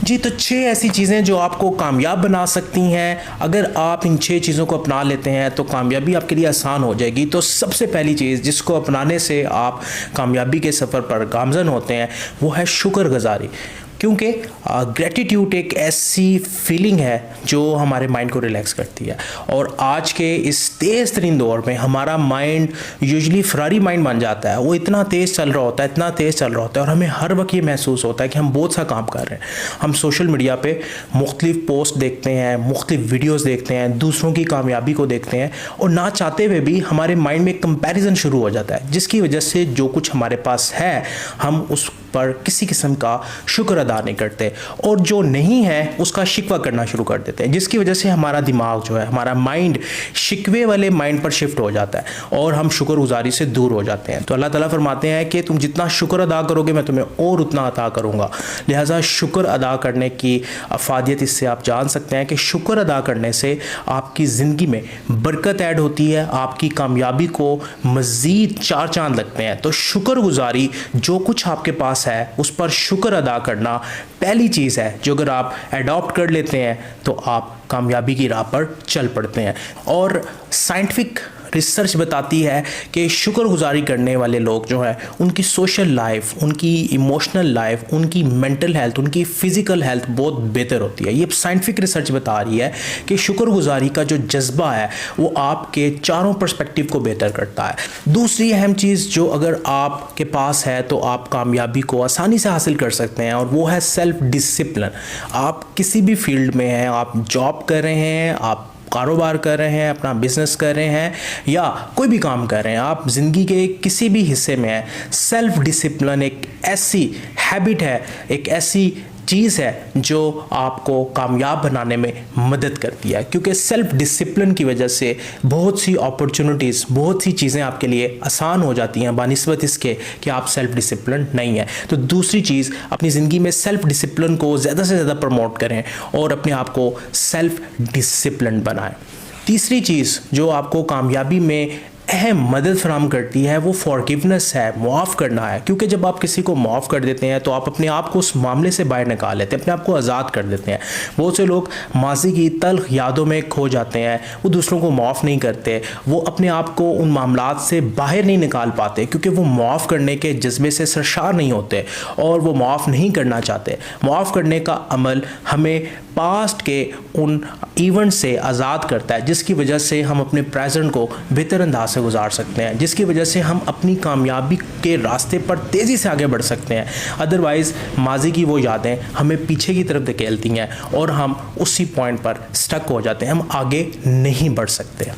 जी, तो 6 ऐसी चीज़ें जो आपको कामयाब बना सकती हैं। अगर आप इन 6 चीज़ों को अपना लेते हैं तो कामयाबी आपके लिए आसान हो जाएगी। तो सबसे पहली चीज़ जिसको अपनाने से आप कामयाबी के सफ़र पर गामज़न होते हैं वो है शुक्रगुज़ारी। क्योंकि ग्रेटिट्यूड एक ऐसी फीलिंग है जो हमारे माइंड को रिलैक्स करती है। और आज के इस तेज़ तरीन दौर में हमारा माइंड यूजुअली फरारी माइंड बन जाता है। वो इतना तेज़ चल रहा होता है, इतना तेज़ चल रहा होता है, और हमें हर वक्त ये महसूस होता है कि हम बहुत सा काम कर रहे हैं। हम सोशल मीडिया पे मुख्तलिफ पोस्ट देखते हैं, मुख्तलिफ वीडियोज़ देखते हैं, दूसरों की कामयाबी को देखते हैं, और ना चाहते हुए भी हमारे माइंड में कंपैरिजन शुरू हो जाता है, जिसकी वजह से जो कुछ हमारे पास है हम उस पर किसी किस्म का शुक्र अदा नहीं करते, और जो नहीं है उसका शिकवा करना शुरू कर देते हैं, जिसकी वजह से हमारा दिमाग जो है, हमारा माइंड शिकवे वाले माइंड पर शिफ्ट हो जाता है और हम शुक्रगुजारी से दूर हो जाते हैं। तो अल्लाह ताला फरमाते हैं कि तुम जितना शुक्र अदा करोगे मैं तुम्हें और उतना अता करूँगा। लिहाजा शुक्र अदा करने की अफादियत इससे आप जान सकते हैं कि शुक्र अदा करने से आपकी ज़िंदगी में बरकत ऐड होती है, आपकी कामयाबी को मज़ीद 4 चांद लगते हैं। तो शुक्रगुजारी, जो कुछ आपके पास है उस पर शुक्र अदा करना पहली चीज़ है जो अगर आप एडॉप्ट कर लेते हैं तो आप कामयाबी की राह पर चल पड़ते हैं। और साइंटिफिक रिसर्च बताती है कि शुक्रगुजारी करने वाले लोग जो हैं उनकी सोशल लाइफ, उनकी इमोशनल लाइफ, उनकी मेंटल हेल्थ, उनकी फ़िज़िकल हेल्थ बहुत बेहतर होती है। ये साइंटिफिक रिसर्च बता रही है कि शुक्रगुजारी का जो जज्बा है वो आपके चारों पर्सपेक्टिव को बेहतर करता है। दूसरी अहम चीज़ जो अगर आपके पास है तो आप कामयाबी को आसानी से हासिल कर सकते हैं, और वो है सेल्फ डिसिप्लिन। आप किसी भी फील्ड में हैं, आप जॉब कर रहे हैं, आप कारोबार कर रहे हैं, अपना बिजनेस कर रहे हैं, या कोई भी काम कर रहे हैं, आप ज़िंदगी के किसी भी हिस्से में हैं, सेल्फ डिसिप्लिन एक ऐसी हैबिट है, एक ऐसी चीज़ है जो आपको कामयाब बनाने में मदद करती है। क्योंकि सेल्फ डिसिप्लिन की वजह से बहुत सी अपॉर्चुनिटीज़, बहुत सी चीज़ें आपके लिए आसान हो जाती हैं बानिस्बत इसके कि आप सेल्फ डिसिप्लिन नहीं है। तो दूसरी चीज़, अपनी ज़िंदगी में सेल्फ डिसिप्लिन को ज़्यादा से ज़्यादा प्रमोट करें और अपने आप को सेल्फ डिसिप्लिन बनाएं। तीसरी चीज़ जो आपको कामयाबी में अहम मदद फराहम करती है वो फॉरगिवनेस है, माफ़ करना है। क्योंकि जब आप किसी को माफ़ कर देते हैं तो आप अपने आप को उस मामले से बाहर निकाल लेते हैं, अपने आप को आज़ाद कर देते हैं। बहुत से लोग माजी की तल्ख यादों में खो जाते हैं, वो दूसरों को माफ़ नहीं करते, वो अपने आप को उन मामलात से बाहर नहीं निकाल पाते क्योंकि वो माफ़ करने के जज्बे से सरशार नहीं होते और वो माफ़ नहीं करना चाहते। माफ़ करने का अमल हमें पास्ट के उन इवेंट से आज़ाद करता है, जिसकी वजह से हम अपने प्रेजेंट को बेहतर अंदाज से गुजार सकते हैं, जिसकी वजह से हम अपनी कामयाबी के रास्ते पर तेज़ी से आगे बढ़ सकते हैं। अदरवाइज़ माजी की वो यादें हमें पीछे की तरफ धकेलती हैं और हम उसी पॉइंट पर स्टक हो जाते हैं, हम आगे नहीं बढ़ सकते।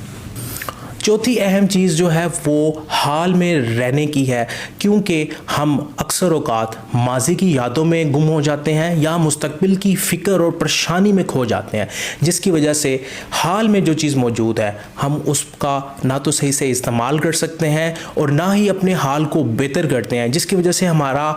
चौथी अहम चीज़ जो है वो हाल में रहने की है, क्योंकि हम अक्सर औक़ात माजी की यादों में गुम हो जाते हैं या मुस्तकबिल की फ़िक्र और परेशानी में खो जाते हैं, जिसकी वजह से हाल में जो चीज़ मौजूद है हम उसका ना तो सही से इस्तेमाल कर सकते हैं और ना ही अपने हाल को बेहतर करते हैं, जिसकी वजह से हमारा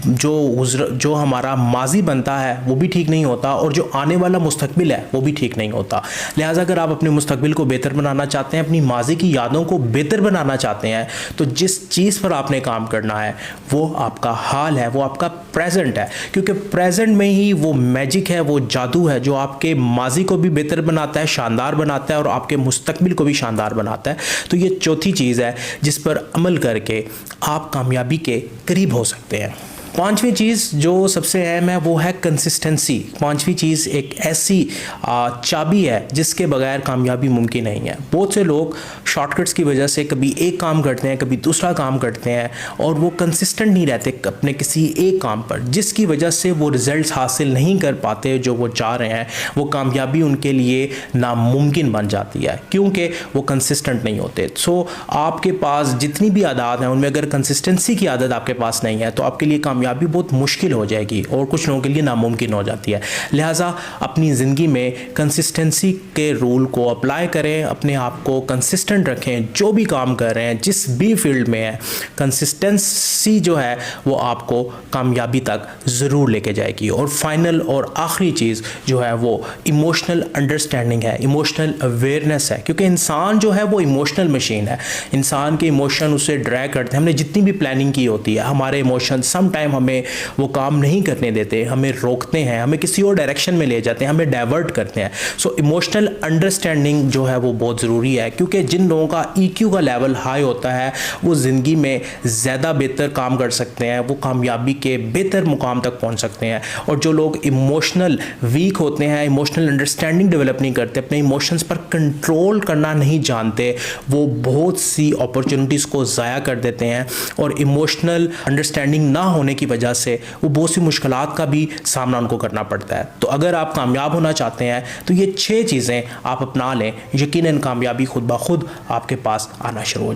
जो हमारा माजी बनता है वो भी ठीक नहीं होता और जो आने वाला मुस्तकबिल है वो भी ठीक नहीं होता। लिहाजा अगर आप अपने मुस्तकबिल को बेहतर बनाना चाहते हैं, अपनी माजी की यादों को बेहतर बनाना चाहते हैं, तो जिस चीज़ पर आपने काम करना है वो आपका हाल है, वो आपका प्रेजेंट है। क्योंकि प्रेजेंट में ही वो मैजिक है, वो जादू है जो आपके माजी को भी बेहतर बनाता है, शानदार बनाता है और आपके मुस्तकबिल को भी शानदार बनाता है। तो ये चौथी चीज़ है जिस पर अमल करके आप कामयाबी के करीब हो सकते हैं। पांचवी चीज़ जो सबसे अहम है वो है कंसिस्टेंसी। पांचवी चीज़ एक ऐसी चाबी है जिसके बगैर कामयाबी मुमकिन नहीं है। बहुत से लोग शॉर्टकट्स की वजह से कभी एक काम करते हैं, कभी दूसरा काम करते हैं और वो कंसिस्टेंट नहीं रहते अपने किसी एक काम पर, जिसकी वजह से वो रिज़ल्ट्स हासिल नहीं कर पाते जो वो चाह रहे हैं। वो कामयाबी उनके लिए नामुमकिन बन जाती है क्योंकि वो कंसिस्टेंट नहीं होते। सो आपके पास जितनी भी आदत हैं उनमें अगर कंसिस्टेंसी की आदत आपके पास नहीं है तो आपके लिए कामयाबी बहुत मुश्किल हो जाएगी और कुछ लोगों के लिए नामुमकिन हो जाती है। लिहाजा अपनी ज़िंदगी में कंसिस्टेंसी के रूल को अप्लाई करें, अपने आप को कंसिस्टेंट रखें, जो भी काम कर रहे हैं, जिस भी फील्ड में है, कंसिस्टेंसी जो है वो आपको कामयाबी तक ज़रूर लेके जाएगी। और फाइनल और आखिरी चीज़ जो है वो इमोशनल अंडरस्टैंडिंग है, इमोशनल अवेयरनेस है। क्योंकि इंसान जो है वो इमोशनल मशीन है, इंसान के इमोशन उसे ड्रैग करते हैं। हमने जितनी भी प्लानिंग की होती है, हमारे इमोशन सम टाइम हमें वो काम नहीं करने देते, हमें रोकते हैं, हमें किसी और डायरेक्शन में ले जाते हैं, हमें डाइवर्ट करते हैं। सो इमोशनल अंडरस्टैंडिंग जो है वो बहुत ज़रूरी है, क्योंकि जिन लोगों का EQ का लेवल हाई होता है वो ज़िंदगी में ज़्यादा बेहतर काम कर सकते हैं, वो कामयाबी के बेहतर मुकाम तक पहुंच सकते हैं। और जो लोग इमोशनल वीक होते हैं, इमोशनल अंडरस्टैंडिंग डेवलप नहीं करते, अपने इमोशंस पर कंट्रोल करना नहीं जानते, वो बहुत सी अपॉर्चुनिटीज़ को ज़ाया कर देते हैं। और इमोशनल अंडरस्टैंडिंग ना होने की वजह से वो बहुत सी मुश्किलात का भी सामना उनको करना पड़ता है। तो अगर आप कामयाब होना चाहते हैं तो ये 6 चीज़ें आप अपना लें, यकीनन कामयाबी खुद ब खुद आपके पास आना शुरू हो जाए।